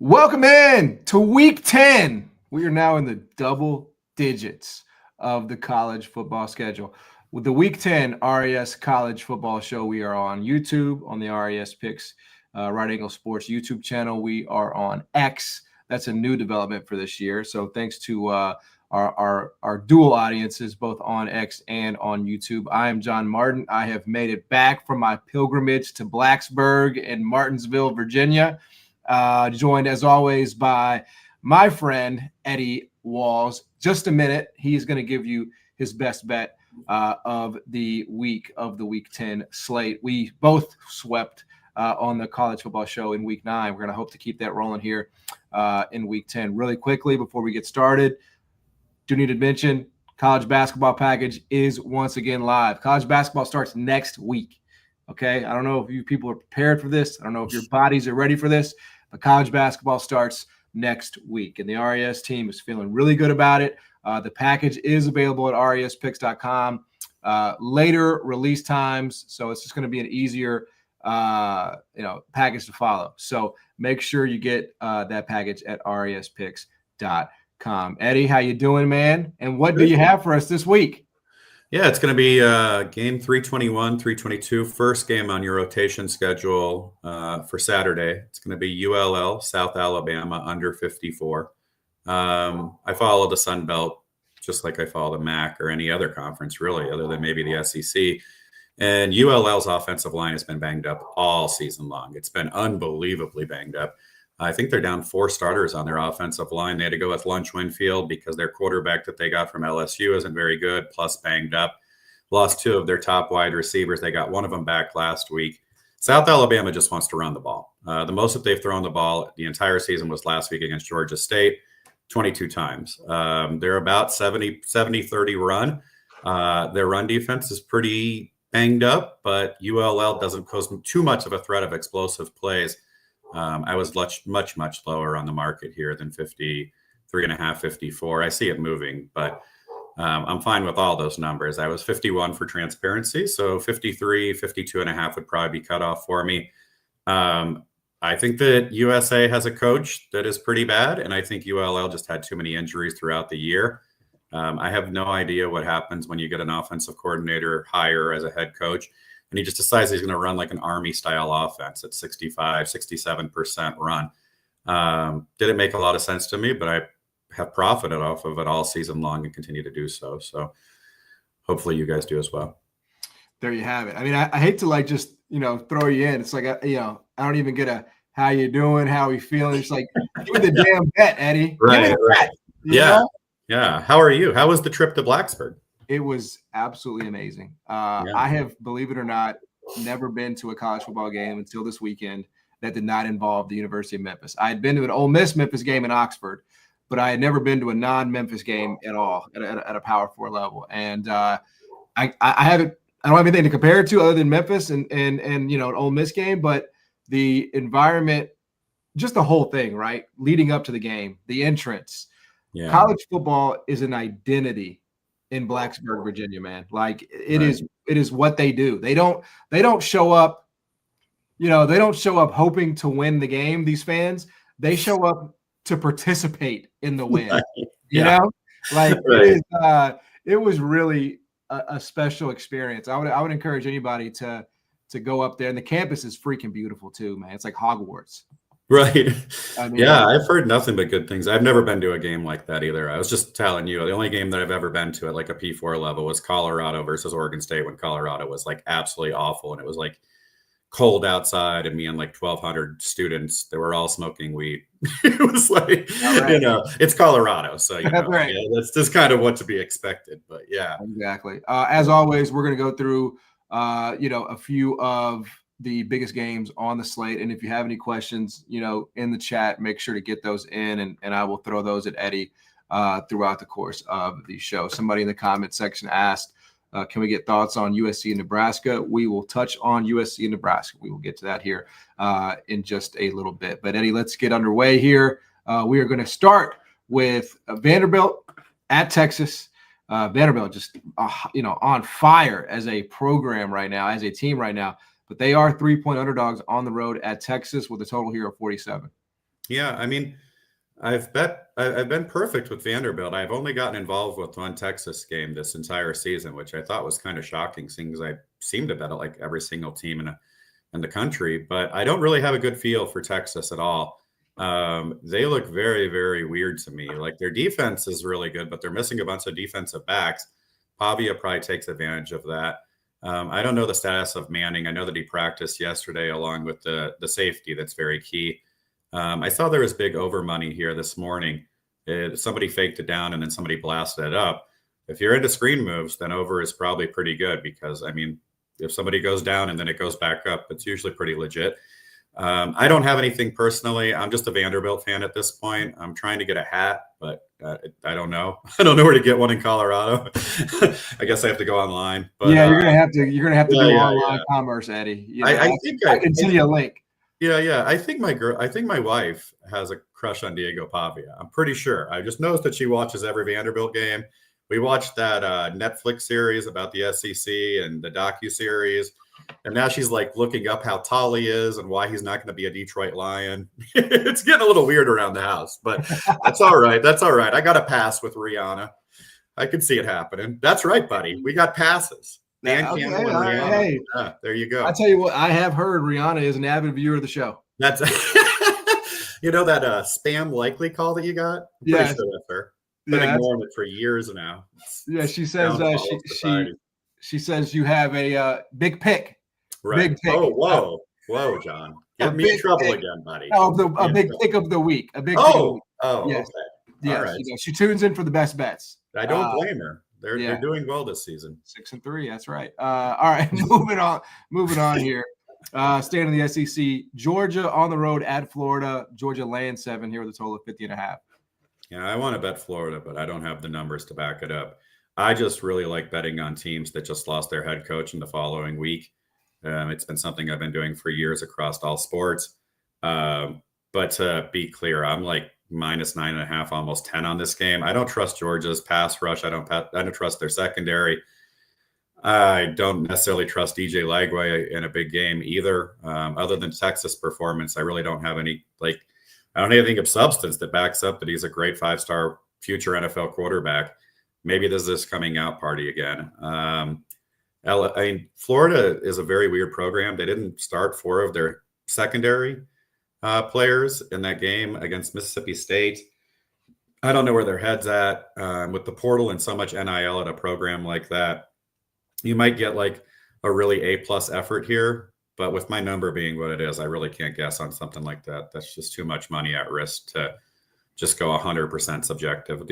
Welcome in to week 10. We are now in the double digits of the college football schedule. With the week 10 RES College Football Show, we are on YouTube on the RES Picks Right Angle Sports YouTube channel. We are on X. That's a new development for this year. So thanks to our dual audiences, both on X and on YouTube. I am John Martin. I have made it back from my pilgrimage to Blacksburg and Martinsville, Virginia. Joined as always by my friend Eddie Walls. Just a minute, he's going to give you his best bet of the week 10 slate. We both swept on the college football show in week 9. We're going to hope to keep that rolling here in week 10. Really quickly before we get started, do need to mention college basketball package is once again live. College basketball starts next week. Okay, I don't know if you people are prepared for this. I don't know if your bodies are ready for this, but college basketball starts next week, and the RES team is feeling really good about it. The package is available at respicks.com. Later release times, so it's just going to be an easier, package to follow. So make sure you get that package at respicks.com. Eddie, how you doing, man? And what do you have for us this week? Yeah, it's going to be game 321, 322, first game on your rotation schedule for Saturday. It's going to be ULL, South Alabama, under 54. I follow the Sun Belt just like I follow the MAC or any other conference, really, other than maybe the SEC. And ULL's offensive line has been banged up all season long. It's been unbelievably banged up. I think they're down 4 starters on their offensive line. They had to go with Lunch Winfield because their quarterback that they got from LSU isn't very good, plus banged up. Lost 2 of their top wide receivers. They got one of them back last week. South Alabama just wants to run the ball. The most that they've thrown the ball the entire season was last week against Georgia State, 22 times. They're about 70-30 run. Their run defense is pretty banged up, but ULL doesn't pose too much of a threat of explosive plays. I was much lower on the market here than 53.5, 54. I see it moving, but I'm fine with all those numbers. I was 51 for transparency, so 53, 52.5 would probably be cut off for me. I think that USA has a coach that is pretty bad, and I think ULL just had too many injuries throughout the year. I have no idea what happens when you get an offensive coordinator hire as a head coach, and he just decides he's going to run like an Army-style offense at 65, 67% run. Didn't make a lot of sense to me, but I have profited off of it all season long and continue to do so. So hopefully you guys do as well. There you have it. I mean, I hate to just, throw you in. It's like, I don't even get a how you doing, how we feeling. It's like, give me the damn bet, Eddie. Right. Bet, yeah. Yeah. How are you? How was the trip to Blacksburg? It was absolutely amazing. I have, believe it or not, never been to a college football game until this weekend that did not involve the University of Memphis. I had been to an Ole Miss Memphis game in Oxford, but I had never been to a non-Memphis game at all at a Power 4 level. And I don't have anything to compare it to other than Memphis and an Ole Miss game, but the environment, just the whole thing, right? Leading up to the game, the entrance. Yeah. College football is an identity in Blacksburg, Virginia, man. Like it is what they do. They don't show up, they don't show up hoping to win the game. These fans, they show up to participate in the win. You know, like it was really a special experience. I would encourage anybody to go up there, and the campus is freaking beautiful too, man. It's like Hogwarts. Right. I mean, yeah, I've heard nothing but good things. I've never been to a game like that either. I was just telling you, the only game that I've ever been to at like a P4 level was Colorado versus Oregon State, when Colorado was like absolutely awful. And it was like cold outside, and me and like 1,200 students that were all smoking weed. It was like, it's Colorado. So, right. That's just kind of what to be expected. But yeah. Exactly. As always, we're going to go through, a few of the biggest games on the slate. And if you have any questions, in the chat, make sure to get those in, and I will throw those at Eddie throughout the course of the show. Somebody in the comment section asked, can we get thoughts on USC and Nebraska? We will touch on USC and Nebraska. We will get to that here in just a little bit. But Eddie, let's get underway here. We are going to start with Vanderbilt at Texas. Vanderbilt just, on fire as a program right now, as a team right now. But they are 3-point underdogs on the road at Texas with a total here of 47. Yeah, I mean, I've been perfect with Vanderbilt. I've only gotten involved with one Texas game this entire season, which I thought was kind of shocking, seeing as I seem to bet like every single team in the country. But I don't really have a good feel for Texas at all. They look very, very weird to me. Like their defense is really good, but they're missing a bunch of defensive backs. Pavia probably takes advantage of that. I don't know the status of Manning. I know that he practiced yesterday along with the safety. That's very key. I saw there was big over money here this morning. Somebody faked it down and then somebody blasted it up. If you're into screen moves, then over is probably pretty good because, I mean, if somebody goes down and then it goes back up, it's usually pretty legit. I don't have anything personally. I'm just a Vanderbilt fan at this point. I'm trying to get a hat, but I don't know. I don't know where to get one in Colorado. I guess I have to go online. But yeah, you're gonna have to do online commerce, Eddie. You know, I think I can send you a link. Yeah. I think my wife has a crush on Diego Pavia. I'm pretty sure. I just noticed that she watches every Vanderbilt game. We watched that Netflix series about the SEC and the docu-series. And now she's like looking up how tall he is and why he's not going to be a Detroit Lion. It's getting a little weird around the house, but that's all right. That's all right. I got a pass with Rihanna. I can see it happening. That's right, buddy. We got passes. Dan Campbell and Rihanna. Hey, there you go. I tell you what, I have heard Rihanna is an avid viewer of the show. That's you know that spam likely call that you got? I'm pretty sure that's her. Been ignoring it for years now. Yeah, she says she says you have a big pick. Right. Big pick. Oh, whoa, John. Get me in trouble again, buddy. A big pick of the week. A big pick of the week. Yes. Okay. Yes, all right. She tunes in for the best bets. I don't blame her. They're doing well this season. 6-3. That's right. All right. Moving on here. Staying in the SEC. Georgia on the road at Florida. Georgia laying 7 here with a total of 50.5. Yeah, I want to bet Florida, but I don't have the numbers to back it up. I just really like betting on teams that just lost their head coach in the following week. It's been something I've been doing for years across all sports. But to be clear, I'm like -9.5, almost 10 on this game. I don't trust Georgia's pass rush. I don't trust their secondary. I don't necessarily trust DJ Lagway in a big game either. Other than Texas performance, I really don't have any, I don't have anything of substance that backs up that he's a great 5-star future NFL quarterback. Maybe there's this coming out party again. Florida is a very weird program. They didn't start 4 of their secondary players in that game against Mississippi State. I don't know where their head's at with the portal and so much NIL at a program like that. You might get like a really A+ effort here, but with my number being what it is, I really can't guess on something like that. That's just too much money at risk to just go 100% subjective.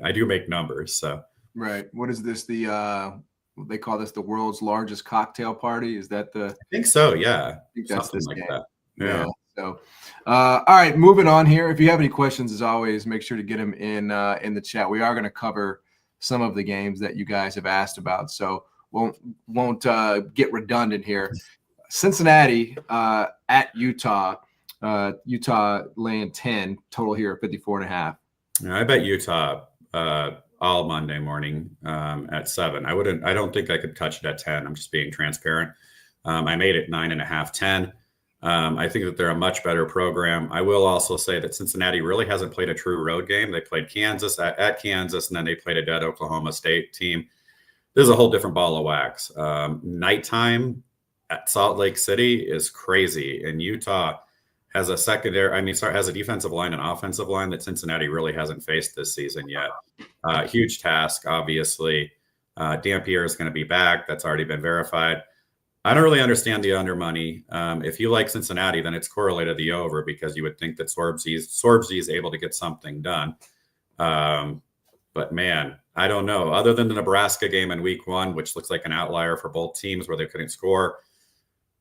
I do make numbers, so. Right. What is this? They call this the world's largest cocktail party. Is that the? I think so. Yeah. I think that's something this like game. that. Yeah. So, all right, moving on here. If you have any questions, as always, make sure to get them in the chat. We are going to cover some of the games that you guys have asked about, so won't get redundant here. Cincinnati at Utah. Utah laying 10, total here at 54.5. I bet Utah all Monday morning at 7. I don't think I could touch it at 10. I'm just being transparent. I made it 9.5, 10. I think that they're a much better program. I will also say that Cincinnati really hasn't played a true road game. They played Kansas at Kansas, and then they played a dead Oklahoma State team. This is a whole different ball of wax. Nighttime at Salt Lake City is crazy, and Utah has a defensive line and offensive line that Cincinnati really hasn't faced this season yet. Huge task, obviously. Dampier is going to be back. That's already been verified. I don't really understand the under money. If you like Cincinnati, then it's correlated to the over because you would think that Swarbsy is able to get something done. But man, I don't know. Other than the Nebraska game in week 1, which looks like an outlier for both teams where they couldn't score,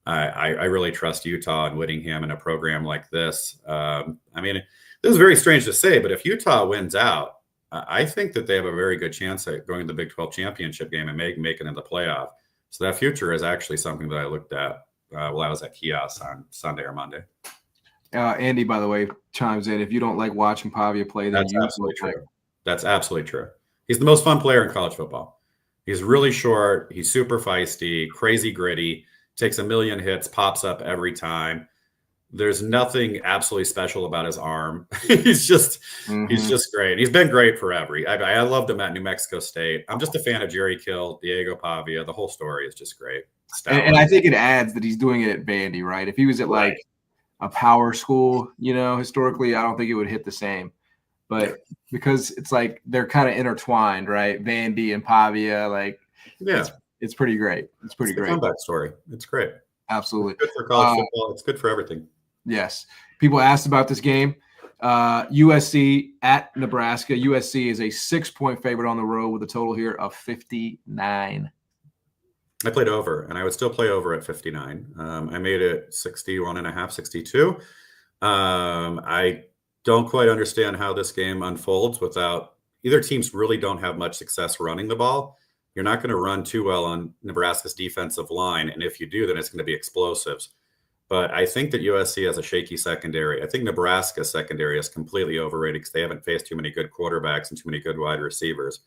I really trust Utah and Whittingham in a program like this. This is very strange to say, but if Utah wins out, I think that they have a very good chance at going to the Big 12 championship game and making it in the playoff. So that future is actually something that I looked at while I was at Kiosk on Sunday or Monday. Andy, by the way, chimes in. If you don't like watching Pavia play, then that's absolutely true. That's absolutely true. He's the most fun player in college football. He's really short. He's super feisty, crazy gritty, takes a million hits, pops up every time. There's nothing absolutely special about his arm. he's just Mhm. great. He's been great forever. I loved him at New Mexico State. I'm just a fan of Jerry Kill, Diego Pavia. The whole story is just great. And Stalwart. I think it adds that he's doing it at Vandy, right? If he was at Right. like a power school, historically, I don't think it would hit the same. But because it's like they're kind of intertwined, right? Vandy and Pavia, like Yeah. it's pretty great. It's pretty It's the great. comeback story. It's great. Absolutely. It's good for college football. It's good for everything. Yes. People asked about this game. USC at Nebraska. USC is a 6-point favorite on the road with a total here of 59. I played over, and I would still play over at 59. I made it 61 and a half, 62. I don't quite understand how this game unfolds without either teams really don't have much success running the ball. You're not going to run too well on Nebraska's defensive line, and if you do, then it's going to be explosives. But I think that USC has a shaky secondary. I think Nebraska's secondary is completely overrated because they haven't faced too many good quarterbacks and too many good wide receivers.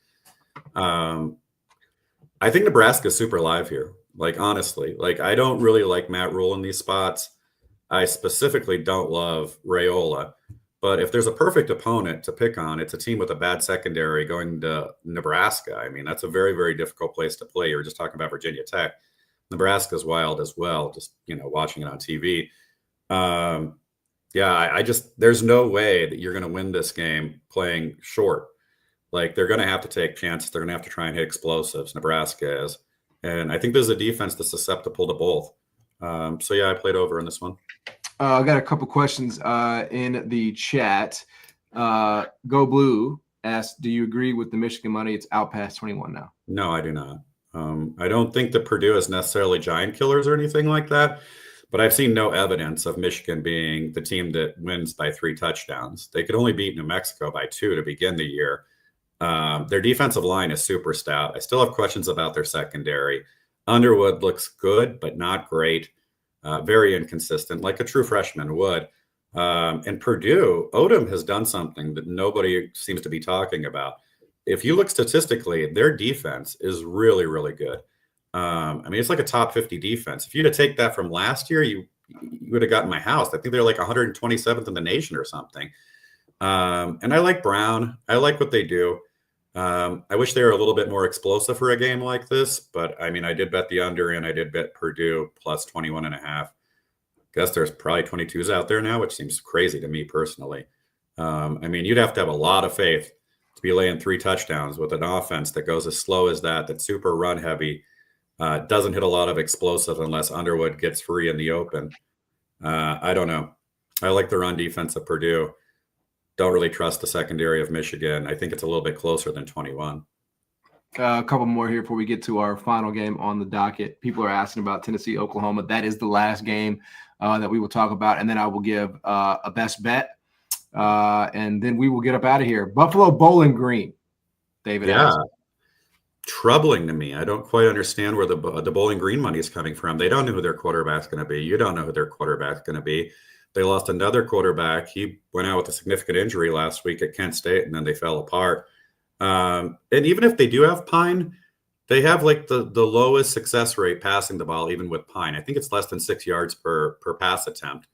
I think Nebraska's super live here. Like, honestly, like I don't really like Matt Rule in these spots. I specifically don't love Raiola. But if there's a perfect opponent to pick on, it's a team with a bad secondary going to Nebraska. I memean, that's a very, very difficult place to play. You were just talking about Virginia Tech. Nebraska's wild as well, just, watching it on TV. I just, there's no way that you're going to win this game playing short. Like, they're going to have to take chances. They're going to have to try and hit explosives. Nebraska is. And I think there's a defense that's susceptible to both. I played over in this one. I got a couple questions in the chat. Go Blue asked, do you agree with the Michigan money? It's out past 21 now. No, I do not. I don't think that Purdue is necessarily giant killers or anything like that, but I've seen no evidence of Michigan being the team that wins by 3 touchdowns. They could only beat New Mexico by 2 to begin the year. Their defensive line is super stout. I still have questions about their secondary. Underwood looks good, but not great. Very inconsistent, like a true freshman would. And Purdue, Odom has done something that nobody seems to be talking about. If you look statistically, their defense is really, really good. It's like a top 50 defense. If you'd have taken that from last year, you would have gotten my house. I think they're like 127th in the nation or something. And I like Brown. I like what they do. I wish they were a little bit more explosive for a game like this, but I did bet the under and I did bet Purdue plus 21 and a half. Guess there's probably 22s out there now, which seems crazy to me personally. You'd have to have a lot of faith to be laying 3 touchdowns with an offense that goes as slow as that, that's super run heavy, doesn't hit a lot of explosive unless Underwood gets free in the open. I don't know. I like the run defense of Purdue. Don't really trust the secondary of Michigan. I think it's a little bit closer than 21. A couple more here before we get to our final game on the docket. People are asking about Tennessee, Oklahoma. That is the last game that we will talk about. And then I will give a best bet. And then we will get up out of here. Buffalo Bowling Green. David asked. Troubling to me. I don't quite understand where the Bowling Green money is coming from. They don't know who their quarterback's going to be. You don't know who their quarterback's going to be. They lost another quarterback. He went out with a significant injury last week at Kent State, and then they fell apart. And even if they do have Pine, they have like the lowest success rate passing the ball, even with Pine. I think it's less than 6 yards per pass attempt.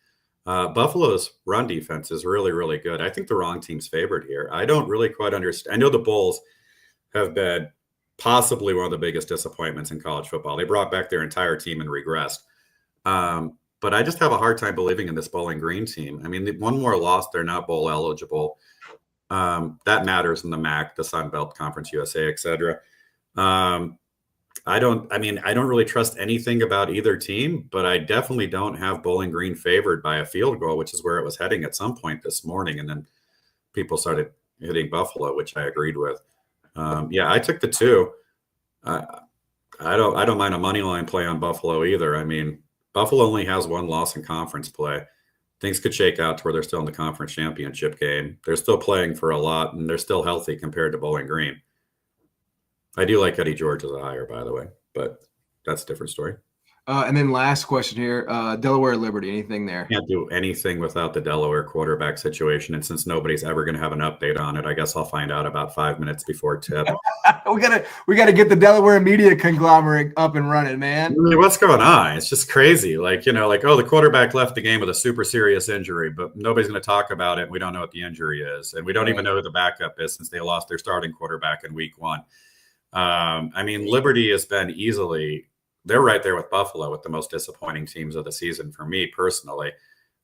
Buffalo's run defense is really, really good. I think the wrong team's favored here. I don't really quite understand. I know the Bulls have been possibly one of the biggest disappointments in college football. They brought back their entire team and regressed. But I just have a hard time believing in this Bowling Green team. One more loss, they're not bowl eligible. That matters in the MAC, the Sun Belt Conference, USA, et cetera. I don't really trust anything about either team, but I definitely don't have Bowling Green favored by a field goal, which is where it was heading at some point this morning. And then people started hitting Buffalo, which I agreed with. I took the 2. I don't mind a money line play on Buffalo either. Buffalo only has 1 loss in conference play. Things could shake out to where they're still in the conference championship game. They're still playing for a lot, and they're still healthy compared to Bowling Green. I do like Eddie George as a hire, by the way, but that's a different story. And then last question here, Delaware Liberty, anything there? Can't do anything without the Delaware quarterback situation. And since nobody's ever going to have an update on it, I guess I'll find out about 5 minutes before tip. we gotta get the Delaware media conglomerate up and running, man. I mean, what's going on? It's just crazy. Like, oh, the quarterback left the game with a super serious injury, but nobody's going to talk about it. We don't know what the injury is. And we don't even know who the backup is since they lost their starting quarterback in week 1. I mean, Liberty has been they're right there with Buffalo with the most disappointing teams of the season for me personally.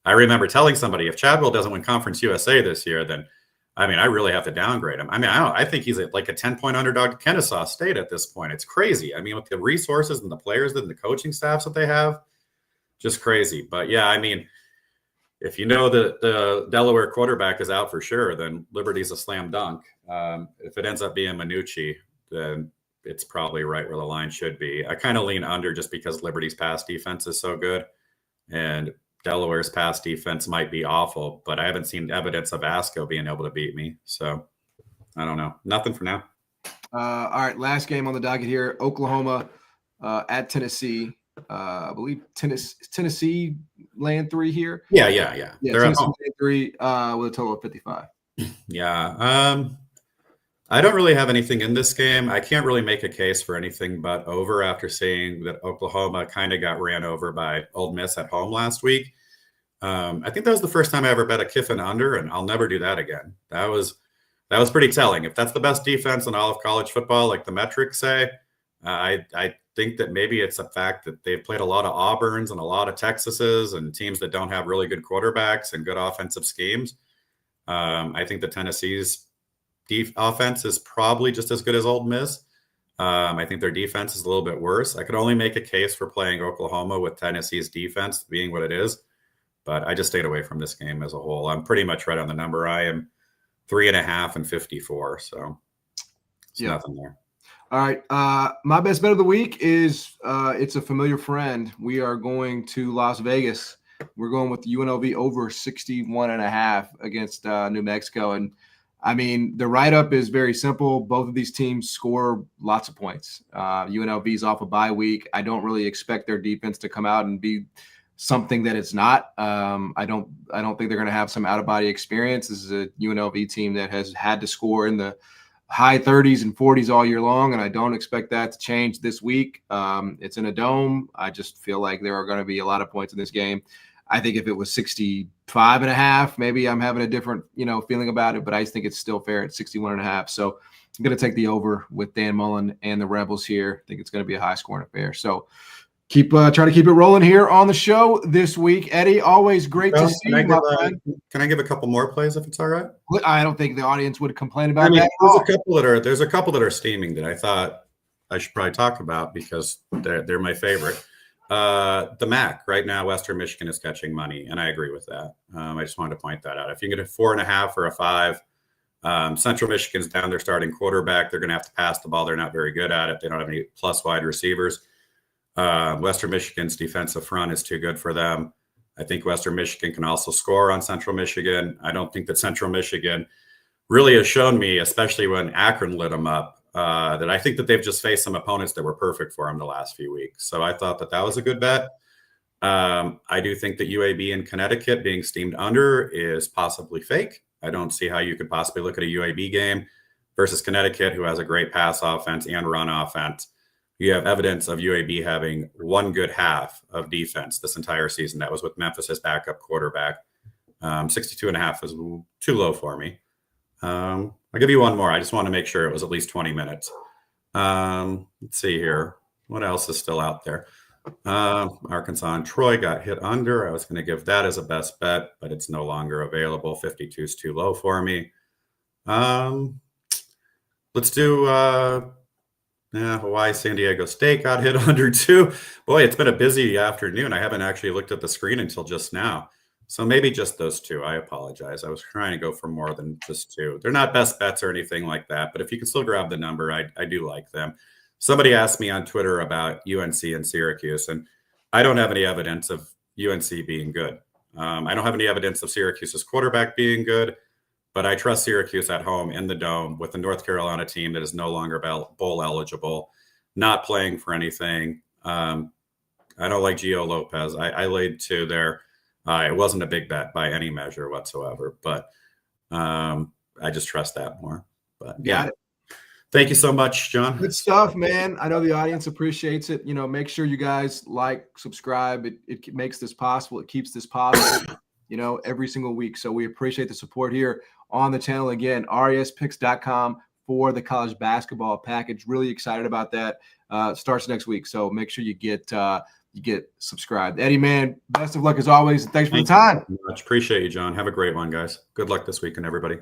I remember telling somebody, if Chadwell doesn't win Conference USA this year, then I really have to downgrade him. I think he's like a 10-point underdog to Kennesaw State at this point. It's crazy. I mean, with the resources and the players and the coaching staffs that they have, just crazy. But yeah, if you know that the Delaware quarterback is out for sure, then Liberty's a slam dunk. If it ends up being Minucci, then it's probably right where the line should be. I kind of lean under just because Liberty's pass defense is so good and Delaware's pass defense might be awful, but I haven't seen evidence of Asco being able to beat me. So I don't know. Nothing for now. All right. Last game on the docket here, Oklahoma at Tennessee. I believe Tennessee laying 3 here. Yeah. They're at home. 3 with a total of 55. Yeah. I don't really have anything in this game. I can't really make a case for anything but over after seeing that Oklahoma kind of got ran over by Ole Miss at home last week. I think that was the first time I ever bet a Kiffin under, and I'll never do that again. That was pretty telling. If that's the best defense in all of college football, like the metrics say, I think that maybe it's a fact that they've played a lot of Auburns and a lot of Texases and teams that don't have really good quarterbacks and good offensive schemes. I think that Tennessee's offense is probably just as good as Ole Miss. I think their defense is a little bit worse. I could only make a case for playing Oklahoma with Tennessee's defense being what it is, but I just stayed away from this game as a whole. I'm pretty much right on the number. I am 3.5 and 54, so nothing there. All right. My best bet of the week is it's a familiar friend. We are going to Las Vegas. We're going with UNLV over 61.5 against New Mexico. And the write-up is very simple. Both of these teams score lots of points. UNLV's off a bye week. I don't really expect their defense to come out and be something that it's not. I don't think they're going to have some out-of-body experience. This is a UNLV team that has had to score in the high 30s and 40s all year long, and I don't expect that to change this week. It's in a dome. I just feel like there are going to be a lot of points in this game. I think if it was 65.5, maybe I'm having a different, feeling about it, but I just think it's still fair at 61.5. So I'm going to take the over with Dan Mullen and the Rebels here. I think it's going to be a high scoring affair. So try to keep it rolling here on the show this week. Eddie, always great to see you, my friend. Can I give a couple more plays if it's all right? I don't think the audience would complain about that. There's a couple that are steaming that I thought I should probably talk about because they're my favorite. The MAC right now, Western Michigan is catching money, and I agree with that. I just wanted to point that out. If you can get a 4.5 or a 5, Central Michigan's down their starting quarterback. They're going to have to pass the ball. They're not very good at it. They don't have any plus wide receivers. Western Michigan's defensive front is too good for them. I think Western Michigan can also score on Central Michigan. I don't think that Central Michigan really has shown me, especially when Akron lit them up, that I think that they've just faced some opponents that were perfect for them the last few weeks. So I thought that was a good bet. I do think that UAB in Connecticut being steamed under is possibly fake. I don't see how you could possibly look at a UAB game versus Connecticut, who has a great pass offense and run offense. You have evidence of UAB having one good half of defense this entire season. That was with Memphis's backup quarterback. 62.5 is too low for me. I'll give you one more. I just want to make sure it was at least 20 minutes. Let's see here. What else is still out there? Arkansas and Troy got hit under. I was going to give that as a best bet, but it's no longer available. 52 is too low for me. Let's do Hawaii, San Diego State got hit under too. Boy, it's been a busy afternoon. I haven't actually looked at the screen until just now. So maybe just those two. I apologize. I was trying to go for more than just two. They're not best bets or anything like that, but if you can still grab the number, I do like them. Somebody asked me on Twitter about UNC and Syracuse, and I don't have any evidence of UNC being good. I don't have any evidence of Syracuse's quarterback being good, but I trust Syracuse at home in the Dome with the North Carolina team that is no longer bowl eligible, not playing for anything. I don't like Gio Lopez. I laid 2 there. It wasn't a big bet by any measure whatsoever, but I just trust that more. But Got it. Thank you so much, John. Good stuff, man. I know the audience appreciates it. Make sure you guys like, subscribe. It makes this possible. It keeps this possible, every single week. So we appreciate the support here on the channel. Again, respicks.com for the college basketball package. Really excited about that. Starts next week. So make sure you get subscribed. Eddie, man, best of luck as always. Thanks for the time. Much appreciate you, John. Have a great one, guys. Good luck this weekend, everybody.